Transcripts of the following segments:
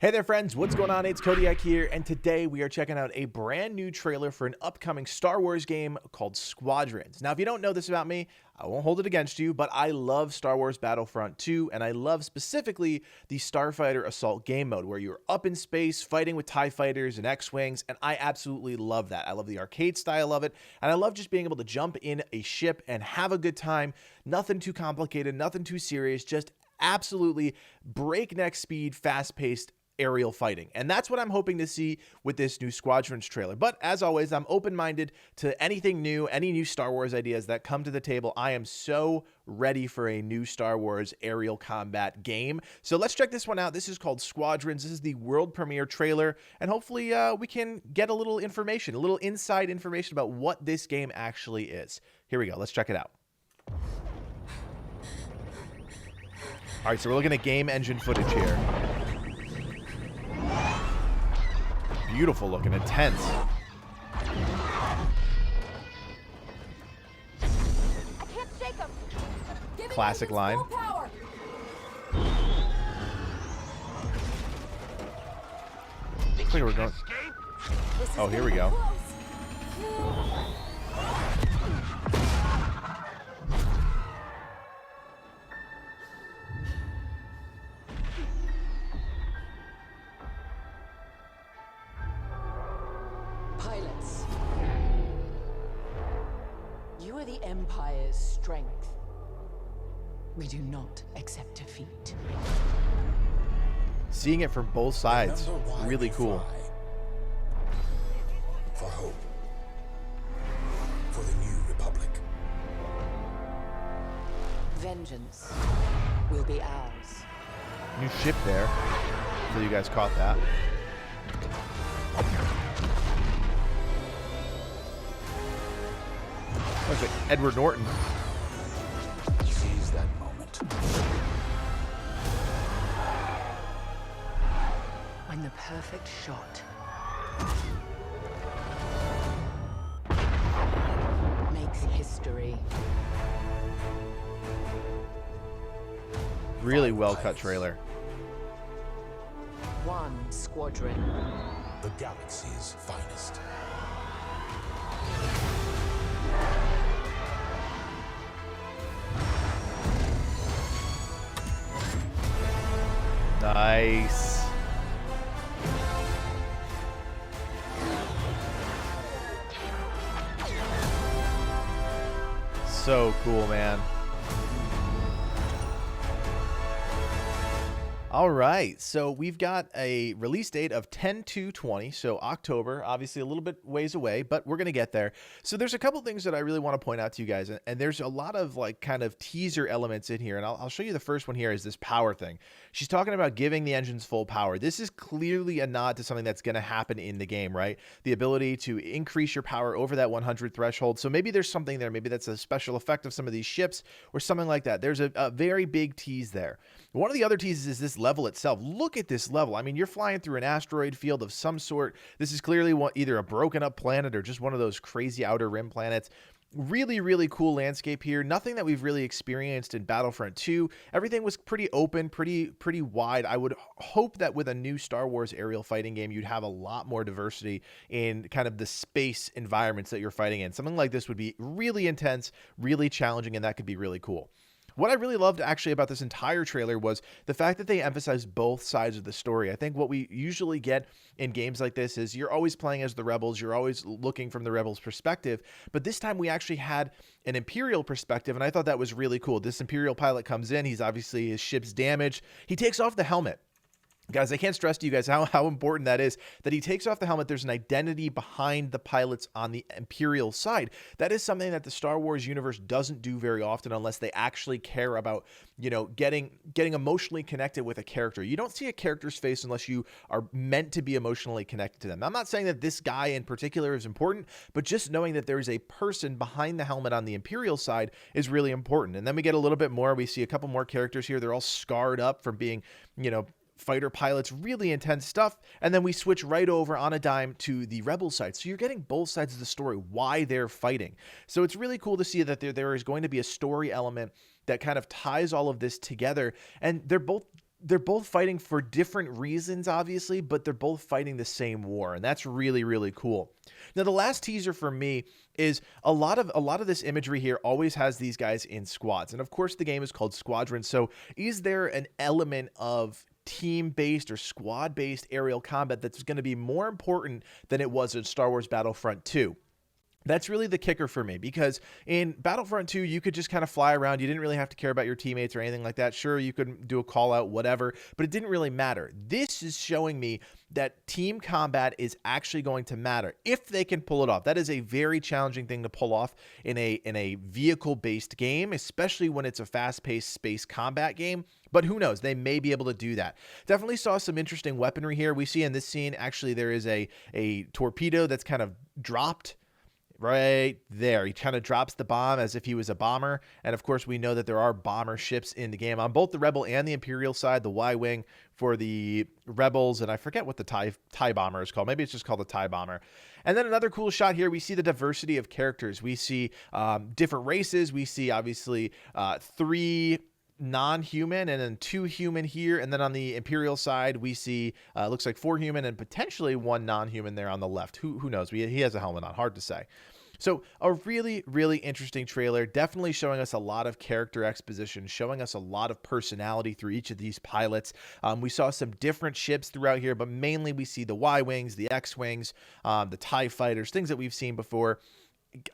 Hey there friends, what's going on? It's Codiak here, and today we are checking out a brand new trailer for an upcoming Star Wars game called Squadrons. Now, if you don't know this about me, I won't hold it against you, but I love Star Wars Battlefront 2, and I love specifically the Starfighter Assault game mode, where you're up in space fighting with TIE fighters and X-Wings, and I absolutely love that. I love the arcade style of it, and I love just being able to jump in a ship and have a good time. Nothing too complicated, nothing too serious, just absolutely breakneck speed, fast-paced aerial fighting. And that's what I'm hoping to see with this new Squadrons trailer. But as always, I'm open-minded to anything new, any new Star Wars ideas that come to the table. I am so ready for a new Star Wars aerial combat game. So let's check this one out. This is called Squadrons. This is the world premiere trailer, and hopefully we can get a little information, a little inside information about what this game actually is. Here we go. Let's check it out. All right, so we're looking at game engine footage here. Beautiful looking, intense. I can't shake him. Classic line. Looks like we're going. Oh, here we go. Pilots, you are the Empire's strength. We do not accept defeat. Seeing it from both sides, really cool. For hope. For the new republic. Vengeance will be ours. New ship there. So you guys caught that. Looks like Edward Norton. Seize that moment. When the perfect shot makes history. Really well cut trailer. One squadron. The galaxy's finest. Nice. So cool, man. All right, so we've got a release date of 10/2/20, so October, obviously a little bit ways away, but we're going to get there. So there's a couple things that I really want to point out to you guys, and there's a lot of like kind of teaser elements in here, and I'll show you the first one here is this power thing. She's talking about giving the engines full power. This is clearly a nod to something that's going to happen in the game, right? The ability to increase your power over that 100 threshold. So maybe there's something there. Maybe that's a special effect of some of these ships or something like that. There's a very big tease there. One of the other teases is this level itself. Look at this level. I mean, you're flying through an asteroid field of some sort. This is clearly either a broken up planet or just one of those crazy outer rim planets. Really, really cool landscape here. Nothing that we've really experienced in Battlefront 2. Everything was pretty open, pretty wide. I would hope that with a new Star Wars aerial fighting game, you'd have a lot more diversity in kind of the space environments that you're fighting in. Something like this would be really intense, really challenging, and that could be really cool. What I really loved actually about this entire trailer was the fact that they emphasized both sides of the story. I think what we usually get in games like this is you're always playing as the rebels, you're always looking from the rebels' perspective, but this time we actually had an Imperial perspective, and I thought that was really cool. This Imperial pilot comes in, he's obviously, his ship's damaged, he takes off the helmet. Guys, I can't stress to you guys how important that is, that he takes off the helmet. There's an identity behind the pilots on the Imperial side. That is something that the Star Wars universe doesn't do very often unless they actually care about, you know, getting emotionally connected with a character. You don't see a character's face unless you are meant to be emotionally connected to them. I'm not saying that this guy in particular is important, but just knowing that there is a person behind the helmet on the Imperial side is really important. And then we get a little bit more. We see a couple more characters here. They're all scarred up from being, you know, fighter pilots, really intense stuff. And then we switch right over on a dime to the rebel side. So you're getting both sides of the story, why they're fighting. So it's really cool to see that there is going to be a story element that kind of ties all of this together. And they're both they're both fighting for different reasons, obviously, but they're both fighting the same war, and that's really, really cool. Now, the last teaser for me is a lot of this imagery here always has these guys in squads, and of course, the game is called Squadrons. So, is there an element of team-based or squad-based aerial combat that's going to be more important than it was in Star Wars Battlefront 2? That's really the kicker for me, because in Battlefront 2, you could just kind of fly around. You didn't really have to care about your teammates or anything like that. Sure, you could do a call out, whatever, but it didn't really matter. This is showing me that team combat is actually going to matter if they can pull it off. That is a very challenging thing to pull off in a vehicle-based game, especially when it's a fast-paced space combat game. But who knows? They may be able to do that. Definitely saw some interesting weaponry here. We see in this scene, actually, there is a torpedo that's kind of dropped right there. He kind of drops the bomb as if he was a bomber. And of course, we know that there are bomber ships in the game on both the Rebel and the Imperial side, the Y-Wing for the Rebels. And I forget what the TIE bomber is called. Maybe it's just called the TIE bomber. And then another cool shot here, we see the diversity of characters. We see different races. We see obviously 3 non-human and then 2 human here, and then on the Imperial side we see looks like 4 human and potentially 1 non-human there on the left. Who knows? He has a helmet on, hard to say. So a really, really interesting trailer, definitely showing us a lot of character exposition, showing us a lot of personality through each of these pilots. We saw some different ships throughout here, but mainly we see the Y-Wings, the X-Wings, the TIE fighters, things that we've seen before.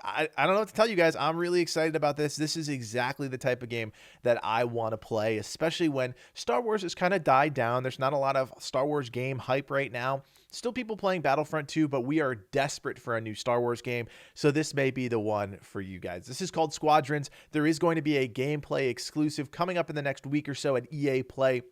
I don't know what to tell you guys. I'm really excited about this. This is exactly the type of game that I want to play, especially when Star Wars has kind of died down. There's not a lot of Star Wars game hype right now. Still people playing Battlefront 2, but we are desperate for a new Star Wars game. So this may be the one for you guys. This is called Squadrons. There is going to be a gameplay exclusive coming up in the next week or so at EA Play.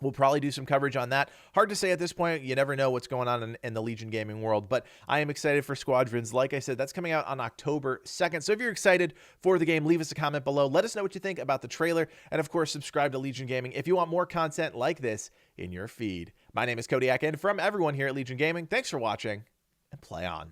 We'll probably do some coverage on that. Hard to say at this point. You never know what's going on in the Legion gaming world, but I am excited for Squadrons. Like I said, that's coming out on October 2nd. So if you're excited for the game, leave us a comment below. Let us know what you think about the trailer. And of course, subscribe to Legion Gaming if you want more content like this in your feed. My name is Kodiak, and from everyone here at Legion Gaming, thanks for watching and play on.